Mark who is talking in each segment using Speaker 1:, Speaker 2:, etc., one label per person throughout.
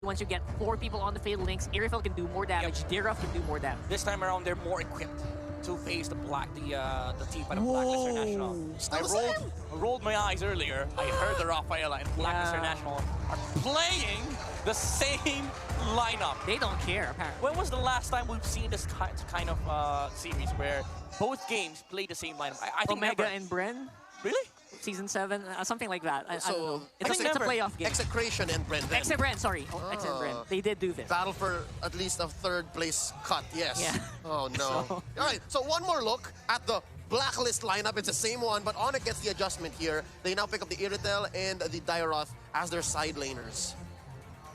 Speaker 1: once you get 4 people on the Fatal Links, Irifel can do more damage, Diraf can do more damage.
Speaker 2: This time around, they're more equipped to face the team by the Blacklist International. I rolled my eyes earlier. I heard the Rafaela and Blacklist International are playing the same lineup.
Speaker 1: They don't care, apparently.
Speaker 2: When was the last time we've seen this kind of series where both games play the same lineup? I think
Speaker 1: Omega
Speaker 2: never.
Speaker 1: and Bren?
Speaker 2: Really?
Speaker 1: Season 7, something like that. I don't know.
Speaker 3: It's
Speaker 1: It's a playoff game.
Speaker 3: Execration and Bren.
Speaker 1: Exit Bren, sorry. Exit Bren. They did do this.
Speaker 3: Battle for at least a 3rd place cut, yes.
Speaker 1: Yeah.
Speaker 3: Oh no. Alright, so one more look at the Blacklist lineup. It's the same one, but Onic gets the adjustment here. They now pick up the Iritel and the Dairoth as their side laners.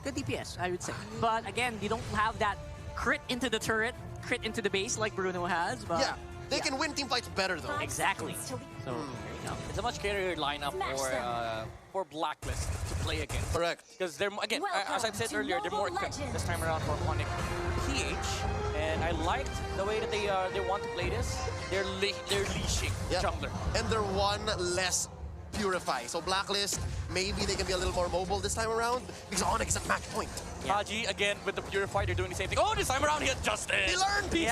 Speaker 1: Good DPS, I would say. But again, you don't have that crit into the turret, crit into the base like Bruno has. But
Speaker 3: Yeah, they can win team fights better though.
Speaker 1: exactly. So there you go.
Speaker 2: It's a much scarier lineup for Blacklist to play against.
Speaker 3: Correct.
Speaker 2: Because they're, again, as I've said earlier, they're more equipped this time around for Onic PH. And I liked the way that they want to play this. They're leashing jungler.
Speaker 3: And they're one less Purify. So Blacklist, maybe they can be a little more mobile this time around because Onic is at match point.
Speaker 2: Haji, again, with the Purify, they're doing the same thing. Oh, this time around, he adjusted.
Speaker 3: He learned.
Speaker 2: He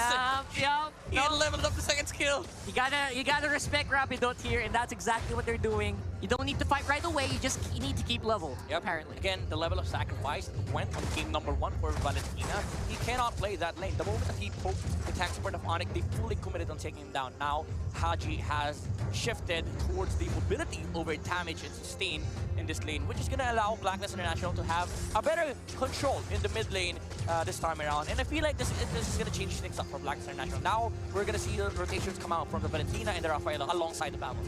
Speaker 2: leveled up the second skill.
Speaker 1: You gotta respect Rapidot here, and that's exactly what they're doing. You don't need to fight right away, you need to keep level, apparently.
Speaker 2: Again, the level of sacrifice went on game number 1 for Valentina. He cannot play that lane. The moment that he poked the tank support of Onic, they fully committed on taking him down. Now, Haji has shifted towards the mobility over damage and sustain in this lane, which is going to allow Blacklist International to have a better control in the mid lane this time around. And I feel like this is going to change things up for Blacklist International. Now, we're going to see the rotations come out from the Valentina and the Rafaela alongside the battle.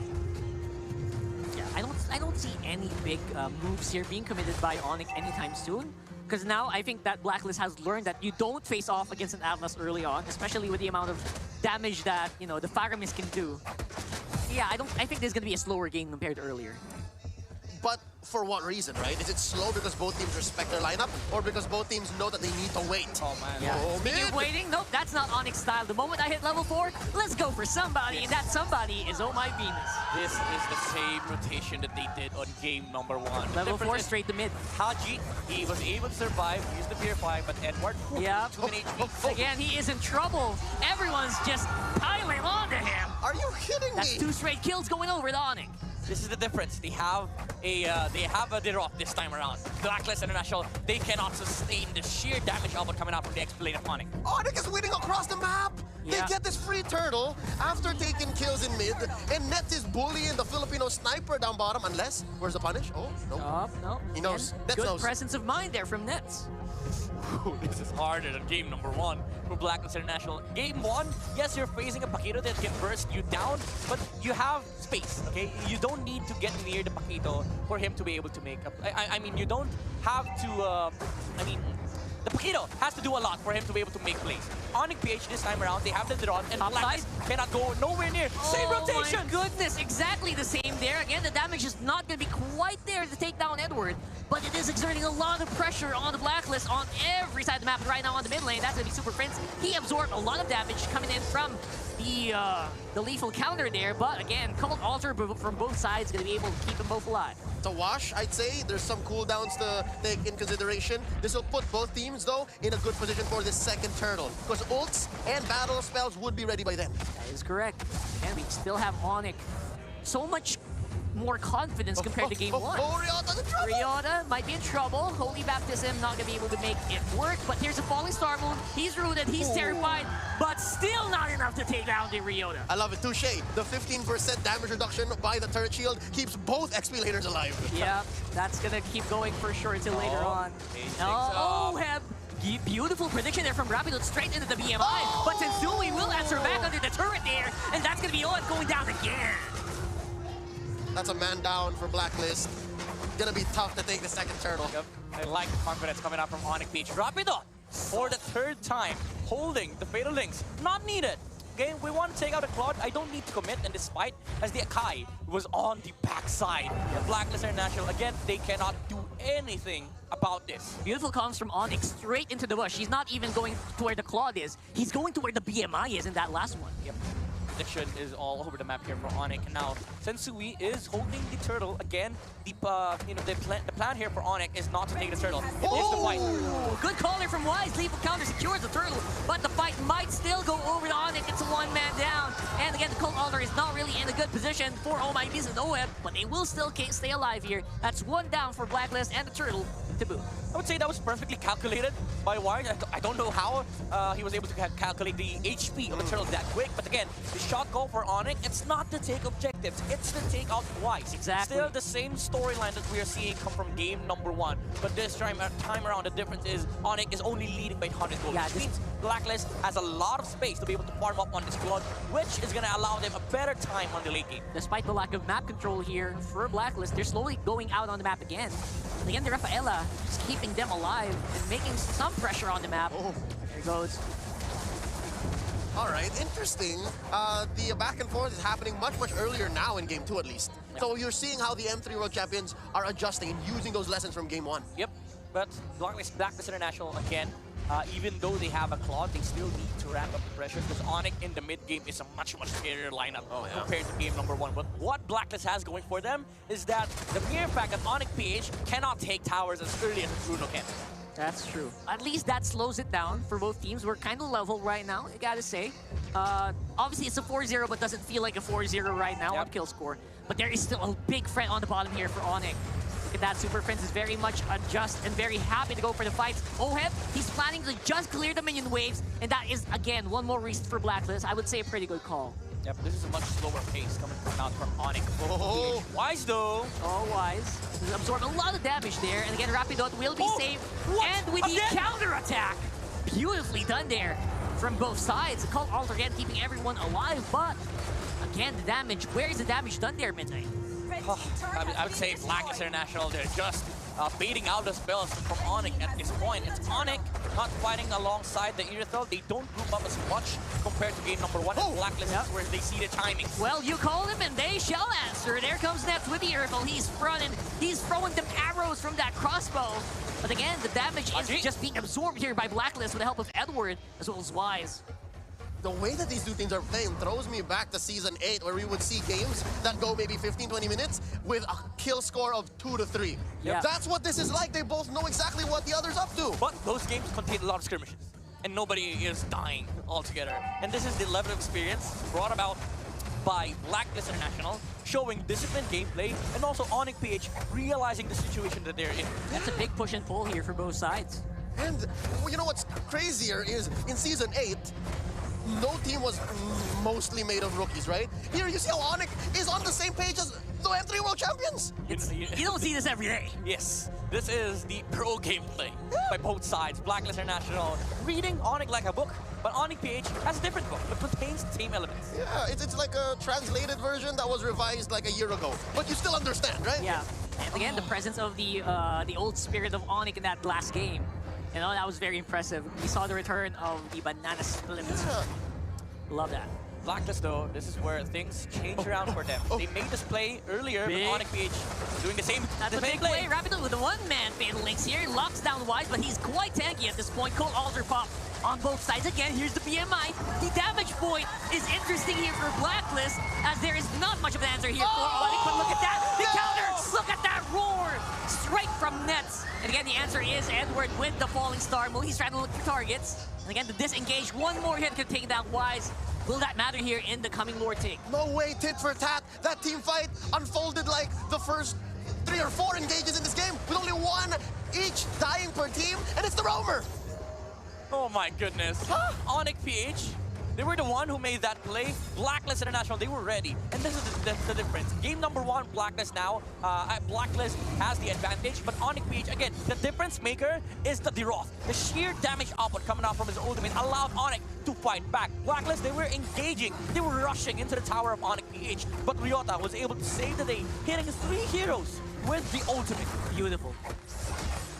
Speaker 1: Yeah, I don't see any big moves here being committed by Onic anytime soon. Because now I think that Blacklist has learned that you don't face off against an Atlas early on, especially with the amount of damage that, you know, the Faramis can do. Yeah, I think there's going to be a slower game compared to earlier.
Speaker 3: But for what reason, right? Is it slow because both teams respect their lineup, or because both teams know that they need to wait?
Speaker 2: Oh man.
Speaker 1: Yeah.
Speaker 3: Oh,
Speaker 1: Speaking of waiting, nope, that's not Onyx style. The moment I hit level 4, let's go for somebody, and that somebody is Oh My Venus.
Speaker 2: This is the same rotation that they did on game number 1.
Speaker 1: Level 4 straight to mid.
Speaker 2: Haji, he was able to survive, use the Purify, but Edward,
Speaker 1: yeah.
Speaker 2: 2 minutes HP.
Speaker 1: Again, he is in trouble. Everyone's just piling onto him.
Speaker 3: Are you kidding
Speaker 1: That's
Speaker 3: me?
Speaker 1: 2 straight kills going over the Onyx.
Speaker 2: This is the difference. They have a Derop this time around. Blacklist International, they cannot sustain the sheer damage output coming out from the X-Blade of Onic.
Speaker 3: Onic is winning across the map.
Speaker 1: Yeah.
Speaker 3: They get this free turtle after taking kills in mid, and Nets is bullying the Filipino sniper down bottom. Unless, where's the punish? Oh, no.
Speaker 1: No.
Speaker 3: He knows.
Speaker 1: Again,
Speaker 3: Nets
Speaker 1: good
Speaker 3: knows.
Speaker 1: presence of mind there from Nets.
Speaker 2: This is harder than game number 1 for Blacklist International. Game 1, yes, you're facing a Paquito that can burst you down, but you have space, okay? You don't need to get near the Paquito for him to be able to make up. I mean, you don't have to, the Paquito has to do a lot for him to be able to make plays. Onic PH this time around, they have the draw, and Blacklist cannot go nowhere near. Same rotation!
Speaker 1: Oh my goodness, exactly the same there. Again, the damage is not going to be quite there to take down Edward, but it is exerting a lot of pressure on the Blacklist on every side of the map. Right now on the mid lane, that's going to be Super Prince. He absorbed a lot of damage coming in from the lethal counter there, but again, Cult Altar from both sides going to be able to keep them both alive.
Speaker 3: To wash, I'd say. There's some cooldowns to take in consideration. This will put both teams, though, in a good position for this second turtle, because ults and battle spells would be ready by then.
Speaker 1: That is correct. And we still have Onic. So much more confidence compared to game 1.
Speaker 3: Ryota in trouble!
Speaker 1: Ryota might be in trouble. Holy Baptism not going to be able to make it work, but here's a falling star move. He's rooted, he's terrified, but still not enough to take down the Ryota.
Speaker 3: I love it. Touche. The 15% damage reduction by the turret shield keeps both XP laners alive.
Speaker 1: Yeah, that's going to keep going for sure until later on. Beautiful prediction there from Rapidot straight into the BMI, but Tensui will answer back under the turret there, and that's going to be Onic going down again.
Speaker 3: That's a man down for Blacklist. Gonna be tough to take the second turtle.
Speaker 2: Yep. I like the confidence coming out from Onic PH. Rapido, for the 3rd time, holding the Fatal Links. Not needed. Okay, we want to take out a Claude. I don't need to commit, and despite as the Akai was on the backside, the Blacklist International, again, they cannot do anything about this.
Speaker 1: Beautiful comms from Onic straight into the bush. He's not even going to where the Claude is. He's going to where the BMI is in that last one.
Speaker 2: Yep. competition is all over the map here for Onic. Now, Sensui is holding the turtle again. The the plan here for Onic is not to take the turtle. It is the fight.
Speaker 1: Good call there from Wise. Lethal counter secures the turtle, but the fight might still go over to Onic. It's a one-man down. And again, the Cold Alder is not really in a good position for Almighty's and OF, but they will still stay alive here. That's one down for Blacklist and the turtle to boot.
Speaker 2: I would say that was perfectly calculated by Wise. I don't know how he was able to calculate the HP of the turtle that quick, but again, the shot call for Onic, it's not to take objectives, it's to take out Wise.
Speaker 1: Exactly.
Speaker 2: Still the same storyline that we are seeing come from game number 1, but this time around, the difference is Onic is only leading by 100 gold, which means Blacklist has a lot of space to be able to farm up on this squad, which is going to allow them a better time on the late game.
Speaker 1: Despite the lack of map control here for Blacklist, they're slowly going out on the map again. And again, the Rafaela is keeping them alive and making some pressure on the map.
Speaker 3: Oh.
Speaker 1: There it goes.
Speaker 3: All right, interesting. The back and forth is happening much earlier now in Game 2 at least.
Speaker 2: Yep.
Speaker 3: So you're seeing how the M3 World Champions are adjusting and using those lessons from Game 1.
Speaker 2: Yep, but Blacklist International again, even though they have a Claude, they still need to ramp up the pressure because Onic in the mid-game is a much scarier lineup compared to game number 1. But what Blacklist has going for them is that the mere fact that Onic PH cannot take towers as early as Bruno can.
Speaker 1: That's true. At least that slows it down for both teams. We're kind of level right now, I gotta say. Obviously, it's a 4-0, but doesn't feel like a 4-0 right now on kill score. But there is still a big threat on the bottom here for Onic. Look at that, Super Prince is very much adjust and very happy to go for the fights. Oheb, he's planning to just clear the minion waves, and that is, again, one more reason for Blacklist. I would say a pretty good call.
Speaker 2: Yep, this is a much slower pace coming out from Onic.
Speaker 3: Oh.
Speaker 2: Wise though.
Speaker 1: Oh, Wise. He's absorbed a lot of damage there, and again, Rapidot will be saved.
Speaker 2: What?
Speaker 1: And with the counter-attack, beautifully done there from both sides. The Cold Altar again keeping everyone alive, but again, the damage. Where is the damage done there, Midnight?
Speaker 2: I would say Blacklist International, they're just baiting out the spells from Onic at this point. It's Onic not fighting alongside the Irithel. They don't group up as much compared to game number 1. And Blacklist is where they see the timing.
Speaker 1: Well, you call them and they shall answer. There comes Nets with the Irithel. He's fronting. He's throwing them arrows from that crossbow. But again, the damage is just being absorbed here by Blacklist with the help of Edward as well as Wise.
Speaker 3: The way that these two teams are playing throws me back to Season 8, where we would see games that go maybe 15-20 minutes with a kill score of 2 to 3.
Speaker 1: Yeah.
Speaker 3: That's what this is like. They both know exactly what the other's up to.
Speaker 2: But those games contain a lot of skirmishes, and nobody is dying altogether. And this is the level of experience brought about by Blacklist International, showing disciplined gameplay, and also Onic PH realizing the situation that they're in.
Speaker 1: That's a big push and pull here for both sides.
Speaker 3: And you know what's crazier is in Season 8, no team was mostly made of rookies, right? Here you see how Onic is on the same page as the M3 World Champions.
Speaker 1: You don't see this every day.
Speaker 2: Yes, this is the pro gameplay by both sides. Blacklist International reading Onic like a book, but Onic PH has a different book, but contains the same elements.
Speaker 3: Yeah, it's like a translated version that was revised like a year ago. But you still understand, right?
Speaker 1: Yeah. And again, the presence of the old spirit of Onic in that last game. You know, that was very impressive. We saw the return of the banana split.
Speaker 3: Yeah.
Speaker 1: Love that.
Speaker 2: Blacklist though, this is where things change around for them. They made this play earlier, but Onic PH doing the same
Speaker 1: That's a big play. Rapidly with the one-man Fatal Links here. Locks down Wise, but he's quite tanky at this point. Cold Altar pop on both sides. Again, here's the BMI. The damage point is interesting here for Blacklist, as there is not much of an answer here for Onic, but look at that. The counter! Look at that roar! Straight from Nets. And again, the answer is Edward with the Falling Star move. He's trying to look for targets. And again, to disengage. One more hit could take down Wise. Will that matter here in the coming Lord take?
Speaker 3: No way, tit for tat. That team fight unfolded like the first 3 or 4 engages in this game with only 1 each dying per team, and it's the Roamer.
Speaker 2: Oh my goodness. Onic PH, they were the one who made that play. Blacklist International, they were ready. And this is the difference. Game number 1, Blacklist now. Blacklist has the advantage, but Onic PH, again, the difference maker is the Deroth. The sheer damage output coming out from his ultimate allowed Onic to fight back. Blacklist, they were engaging. They were rushing into the tower of Onic PH, but Ryota was able to save the day, hitting 3 heroes with the ultimate.
Speaker 1: Beautiful.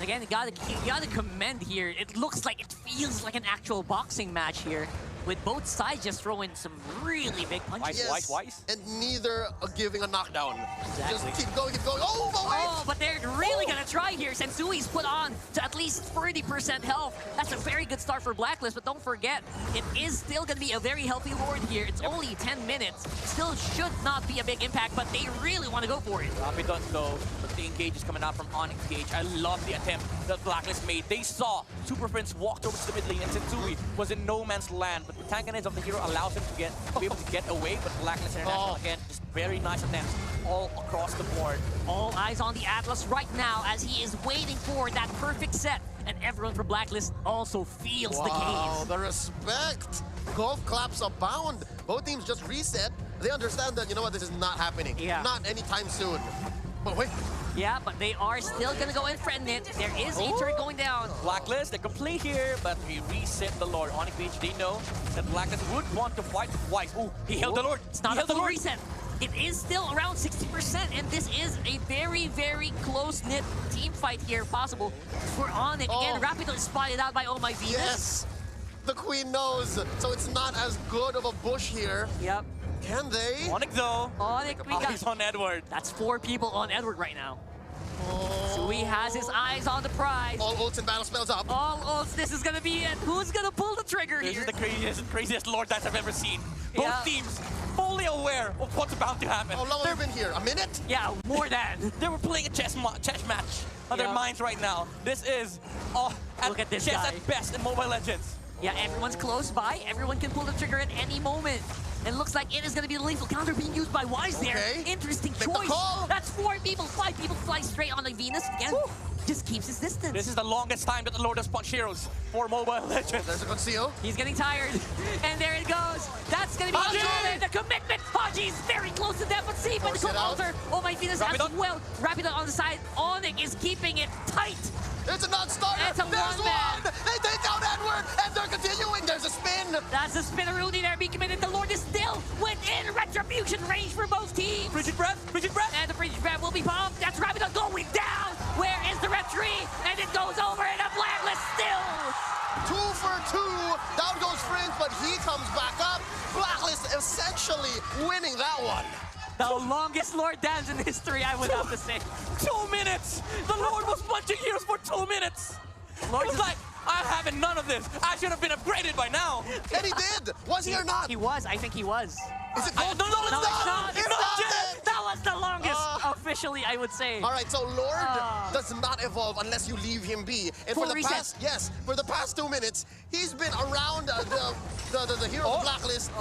Speaker 1: Again, you gotta commend here. It looks like, it feels like an actual boxing match here. with both sides just throwing some really big punches.
Speaker 2: Wise.
Speaker 3: And neither giving a knockdown.
Speaker 1: Exactly.
Speaker 3: Just keep going, keep going. Oh, but wait!
Speaker 1: Oh, but they're really gonna try here. Sensui's put on to at least 30% health. That's a very good start for Blacklist, but don't forget, it is still gonna be a very healthy Lord here. It's only 10 minutes. Still should not be a big impact, but they really want to go for it.
Speaker 2: Rapidon though, but the engage is coming out from Onic PH. I love the attempt that Blacklist made. They saw Super Prince walk towards the mid lane and Sensui was in no man's land, but the tankiness of the hero allows him to be able to get away, but Blacklist International again, just very nice attempts all across the board.
Speaker 1: All eyes on the Atlas right now as he is waiting for that perfect set. And everyone from Blacklist also feels the
Speaker 3: Wow,
Speaker 1: gaze.
Speaker 3: the respect. Golf claps abound. Both teams just reset. They understand that, you know what, this is not happening.
Speaker 1: Yeah.
Speaker 3: Not anytime soon. But wait.
Speaker 1: Yeah, but they are still gonna go and threaten it. There is a turret going down.
Speaker 2: Blacklist, they can play here, but we reset the Lord. Onic PH, they know that Blacklist would want to fight twice. Ooh, he held the Lord.
Speaker 1: It's not a full reset. It is still around 60%, and this is a very, very close-knit team fight here possible for Onic. Again, Rapido is spotted out by Oh My Venus.
Speaker 3: Yes. The Queen knows. So it's not as good of a bush here.
Speaker 1: Yep.
Speaker 3: Can they?
Speaker 2: Onic though.
Speaker 1: Onic, we
Speaker 2: Eyes
Speaker 1: got...
Speaker 2: on Edward.
Speaker 1: That's 4 people on Edward right now. So he has his eyes on the prize.
Speaker 3: All ults and battle spells up.
Speaker 1: All ults, this is gonna be it. Who's gonna pull the trigger
Speaker 2: This
Speaker 1: here?
Speaker 2: is the craziest Lord dance I've ever seen. Both
Speaker 1: Yeah.
Speaker 2: teams fully aware of what's about to happen.
Speaker 3: How long have we been here? A minute?
Speaker 1: Yeah, more than.
Speaker 2: They were playing a chess match on their
Speaker 1: Yeah.
Speaker 2: minds right now. This is
Speaker 1: Look at this
Speaker 2: chess
Speaker 1: guy.
Speaker 2: at best in Mobile Legends.
Speaker 1: Yeah, everyone's close by. Everyone can pull the trigger at any moment. And looks like it is going to be the lethal counter being used by Wise there.
Speaker 3: Okay.
Speaker 1: Interesting
Speaker 3: Make the
Speaker 1: choice.
Speaker 3: call.
Speaker 1: That's 4 people. 5 people fly straight on the Venus. Again, just keeps his distance.
Speaker 2: This is the longest time that the Lord has punched heroes for Mobile Legends.
Speaker 3: There's a conceal.
Speaker 1: He's getting tired. And there it goes. That's going to be
Speaker 2: Haji!
Speaker 1: the commitment. Haji's very close to death, but see by the
Speaker 3: Force it out.
Speaker 1: altar. Oh my Venus as
Speaker 2: Rapidon.
Speaker 1: well. Rapidon on the side. Onic is keeping it tight.
Speaker 3: It's a non-starter.
Speaker 1: It's a
Speaker 3: There's
Speaker 1: one-man.
Speaker 3: one. They take out Edward, and they're continuing. There's a spin.
Speaker 1: That's a spinneroonie there being committed. The Lord is still within retribution range for both teams.
Speaker 2: Frigid breath, frigid breath.
Speaker 1: And the frigid breath will be popped. That's Rapidon going down. Where is the red tree? And it goes over and a Blacklist still.
Speaker 3: 2 for 2. Down goes Prince, but he comes back up. Blacklist essentially winning that one.
Speaker 1: The longest Lord dance in history, I would have to say.
Speaker 2: 2 minutes. The Lord was punching heroes for 2 minutes.
Speaker 1: Lord
Speaker 2: It's like, I'm having none of this. I should have been upgraded by now.
Speaker 3: And he did. Was he or not?
Speaker 1: He was. I think he was.
Speaker 3: Is it
Speaker 2: No,
Speaker 3: gold?
Speaker 2: no, it's
Speaker 1: No,
Speaker 2: not.
Speaker 1: it's not.
Speaker 3: It's
Speaker 1: It's
Speaker 3: not.
Speaker 1: not. That was the longest, officially, I would say.
Speaker 3: All right, so Lord does not evolve unless you leave him be. And
Speaker 1: Full
Speaker 3: for the
Speaker 1: reset.
Speaker 3: past, for the past 2 minutes, he's been around the hero of the Blacklist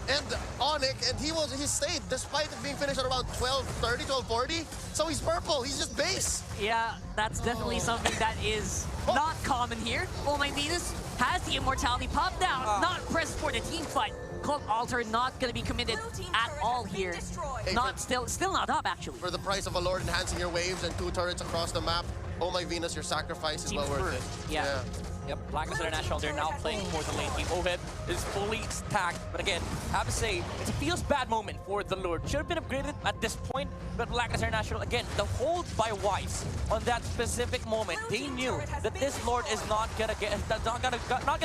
Speaker 3: and Onic, and he stayed despite it being finished at around 12:30, 12:40. So he's purple. He's just base.
Speaker 1: Yeah, that's definitely something that is not common here. Oh my Venus has the immortality popped down, not pressed for the team fight. Cult Altar not gonna be committed at all here.
Speaker 3: Hey,
Speaker 1: Not still not up actually.
Speaker 3: For the price of a Lord enhancing your waves and 2 turrets across the map, oh my Venus, your sacrifice is
Speaker 1: Team
Speaker 3: well worth
Speaker 1: first.
Speaker 3: it.
Speaker 1: Yeah.
Speaker 2: Yep, Blacklist International, they're now playing for the lane team. Oheb is fully stacked, but again, I have to say, it feels bad moment for the Lord. Should have been upgraded at this point, but Blacklist International, again, the hold by Wise on that specific moment, they knew that this Lord is not gonna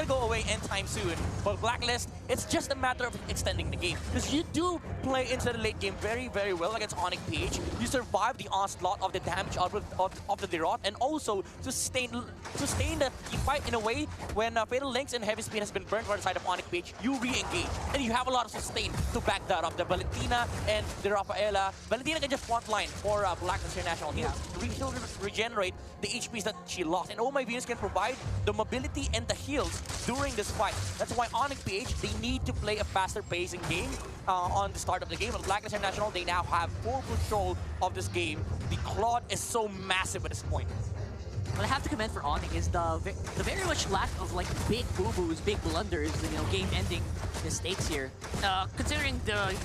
Speaker 2: go away anytime soon. But Blacklist, it's just a matter of extending the game. Because you do play into the late game very, very well against Onic PH. You survive the onslaught of the damage of the Derot, and also sustain the fight in a way when Fatal Links and Heavy Spin has been burnt by the side of Onic PH, you re-engage. And you have a lot of sustain to back that up. The Valentina and the Rafaela. Valentina can just front line for Blacklist International here. He'll regenerate the HPs that she lost. And Oh My Venus can provide the mobility and the heals during this fight. That's why Onic PH, they need to play a faster pacing game on the start of the game. But Blacklist International, they now have full control of this game. The Claude is so massive at this point.
Speaker 1: What I have to commend for Onic is the very much lack of like big boo-boos, big blunders, game-ending mistakes here. Considering the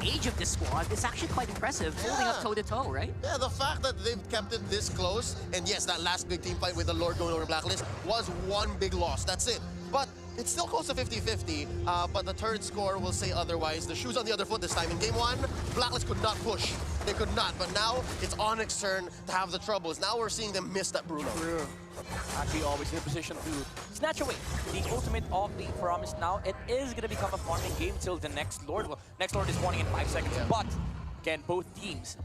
Speaker 1: age of this squad, it's actually quite impressive, holding up toe-to-toe, right?
Speaker 3: Yeah, the fact that they've kept it this close, and yes, that last big team fight with the Lord going over Blacklist was one big loss. That's it. But it's still close to 50-50, but the turret score will say otherwise. The shoe's on the other foot this time. In game 1, Blacklist could not push They could not, but now it's Onyx's turn to have the troubles. Now we're seeing them miss that Bruno.
Speaker 2: Actually, always in a position to snatch away the ultimate of the Promise now. It is going to become a farming game till the next Lord. Well, next Lord is spawning in 5 seconds, but again, both teams,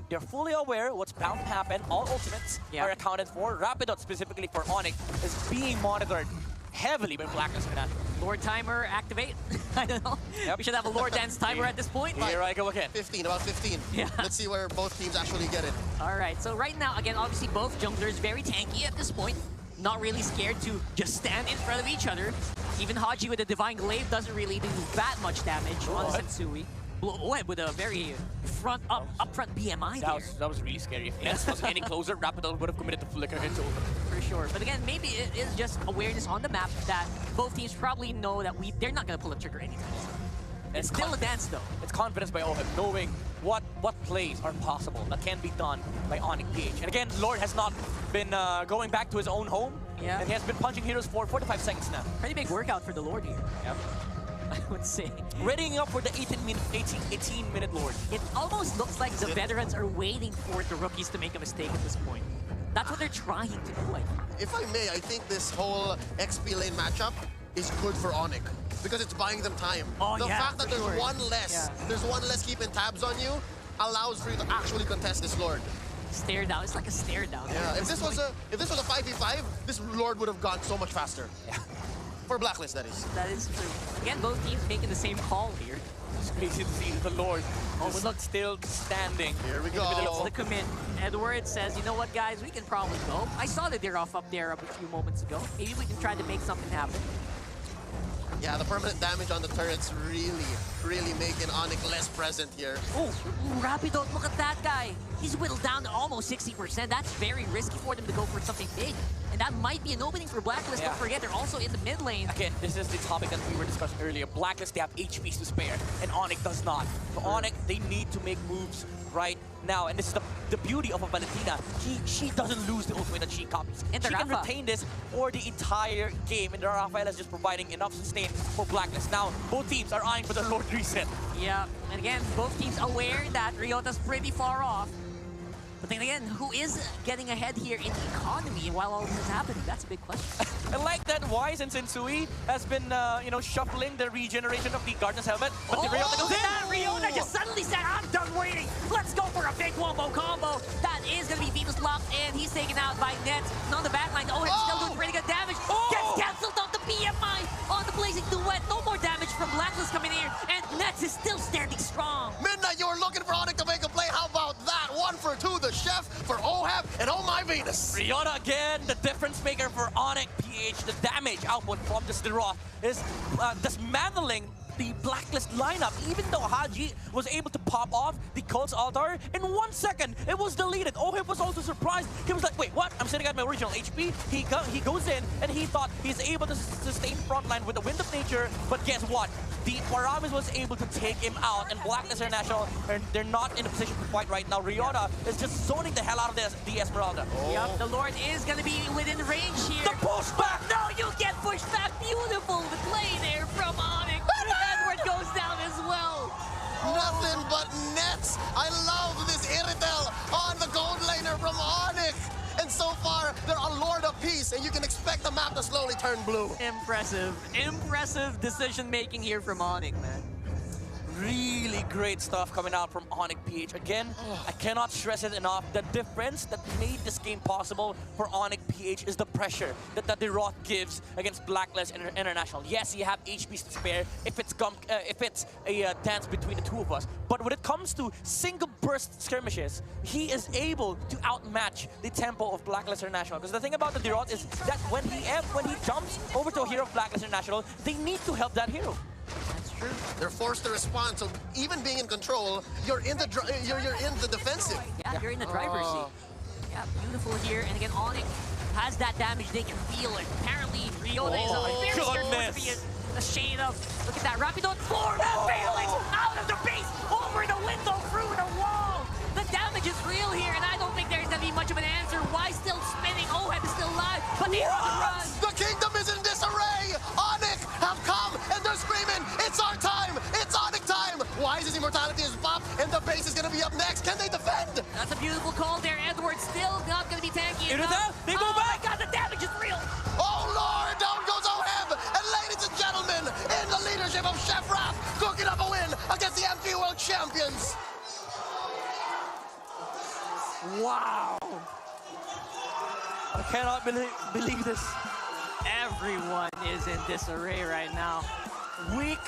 Speaker 2: they're fully aware what's bound to happen. All ultimates are accounted for. Rapidot, specifically for Onic, is being monitored heavily by Blacklist for that.
Speaker 1: Lord timer activate. I don't know. We should have a Lord dance timer at this point.
Speaker 2: Here I go again.
Speaker 3: 15, about 15.
Speaker 1: Yeah.
Speaker 3: Let's see where both teams actually get it.
Speaker 1: All right, so right now, again, obviously both junglers very tanky at this point. Not really scared to just stand in front of each other. Even Haji with the Divine Glaive doesn't really do that much damage on Sensui. With a very upfront BMI
Speaker 2: That was really scary. If Ness was any closer, Rapidot would have committed to flicker into
Speaker 1: for sure. But again, maybe it is just awareness on the map that both teams probably know that they're not going to pull a trigger anytime soon. It's still a dance, though.
Speaker 2: It's confidence by Oheb, knowing what plays are possible that can be done by Onic PH. And again, Lord has not been going back to his own home.
Speaker 1: Yeah.
Speaker 2: And he has been punching heroes for 4 to 5 seconds now.
Speaker 1: Pretty big workout for the Lord here.
Speaker 2: Yep.
Speaker 1: I would say.
Speaker 2: Readying up for the 18-minute Lord.
Speaker 1: It almost looks like the veterans are waiting for the rookies to make a mistake at this point. That's what they're trying to do, I think.
Speaker 3: If I may, I think this whole XP lane matchup is good for Onic because it's buying them time. The fact that there's one less keeping tabs on you allows for you to actually contest this Lord.
Speaker 1: Stare down. It's like a stare down.
Speaker 3: Yeah. If this was a 5v5, this Lord would have gone so much faster.
Speaker 2: Yeah.
Speaker 3: For Blacklist, that is.
Speaker 1: That is true. Again, both teams making the same call here.
Speaker 2: It's crazy to see the Lord still standing.
Speaker 3: Here we go.
Speaker 1: It's the commit. Edward says, you know what, guys? We can probably go. I saw that they're off up there a few moments ago. Maybe we can try to make something happen.
Speaker 3: Yeah, the permanent damage on the turret's really making Onic less present here.
Speaker 1: Oh, Rapidot, look at that guy. He's whittled down to almost 60%. That's very risky for them to go for something big. And that might be an opening for Blacklist. Don't forget, they're also in the mid lane.
Speaker 2: Again, this is the topic that we were discussing earlier. Blacklist, they have HPs to spare, and Onic does not. For Onic, they need to make moves right now. And this is the beauty of a Valentina. She doesn't lose the ultimate that she copies.
Speaker 1: And
Speaker 2: she can retain this for the entire game. And the Rafael is just providing enough sustain for Blacklist. Now, both teams are eyeing for the Lord reset.
Speaker 1: Yeah, and again, both teams aware that Ryota's pretty far off. But then again, who is getting ahead here in the economy while all this is happening? That's a big question.
Speaker 2: I like that Wise and Sensui has been, shuffling the regeneration of the Guardian's helmet. But the Ryota goes in!
Speaker 1: Ryota just suddenly said, I'm done waiting. Let's go for a big wombo combo. That is going to be Venus locked in. He's taken out by Nets. And on the backline, he's still doing pretty good damage. Gets cancelled off the BMI on the Blazing Duet. No more damage from Blacklist coming here. And Nets is still standing strong.
Speaker 3: Midnight, you were looking for Onic to make a play. How about that? 1 for 2, the chef for Oheb, and oh my Venus.
Speaker 2: Ryota again, the difference maker for Onic PH. The damage output from this Roth is dismantling the Blacklist lineup. Even though Haji was able to pop off the Cult's altar, in 1 second, it was deleted. Oheb was also surprised. He was like, wait, what? I'm sitting at my original HP. He goes in, and he thought he's able to sustain frontline with the Wind of Nature, but guess what? The Paramis was able to take him out, and Blacklist International, they're not in a position to fight right now. Ryota is just zoning the hell out of the Esmeralda.
Speaker 1: Yep, the Lord is going to be within range here.
Speaker 2: The pushback!
Speaker 1: No, you get pushed back. Beautiful the play there from Onic. Edward goes down as well.
Speaker 3: Nothing but nets. I love this Iritel on the gold laner from Onic. And so far, they're a Lord of Peace, and you can expect the map to slowly turn blue.
Speaker 1: Impressive decision-making here from Onic, man.
Speaker 2: Really great stuff coming out from Onic PH. Again, I cannot stress it enough. The difference that made this game possible for Onic PH is the pressure that the Roth gives against Blacklist International. Yes, you have HPs to spare if it's a dance between the two of us. But when it comes to single burst skirmishes, he is able to outmatch the tempo of Blacklist International. Because the thing about the Roth is that when he jumps over to a hero of Blacklist International, they need to help that hero.
Speaker 1: That's true.
Speaker 3: They're forced to respond, so even being in control, you're in the defensive.
Speaker 1: Yeah, you're in the driver's seat. Yeah, beautiful here. And again, Onic has that damage they can feel. And apparently, Ryota is very scared to be a shade of. Look at that, Rapidot floor, that Phalanx out of the base, over the window, through the wall. The damage is real here, and I don't think there's gonna be much of an answer. Why still spinning? Oheb is still alive, but they're on the run.
Speaker 3: The kingdom is in disarray. Onic have come, and they're screaming, it's our time. It's Onic time. Why Ice's immortality is popped, and the base is gonna be up next. Can they defend?
Speaker 1: That's a beautiful call there. Edward still not going to be tanky
Speaker 2: Into
Speaker 1: enough.
Speaker 2: that, they go back.
Speaker 1: My God, the damage is real.
Speaker 3: Oh Lord, down goes Oheb! And ladies and gentlemen, in the leadership of Chef Raph, cooking up a win against the MP World Champions.
Speaker 2: Wow. I cannot believe this.
Speaker 1: Everyone is in disarray right now.
Speaker 2: Week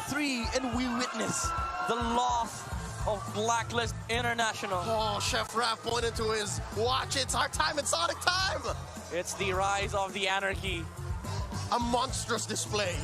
Speaker 2: 3, and we witness the loss of Blacklist International.
Speaker 3: Oh, Chef Raph pointed to his watch. It's our time. It's Onic time.
Speaker 2: It's the rise of the anarchy.
Speaker 3: A monstrous display.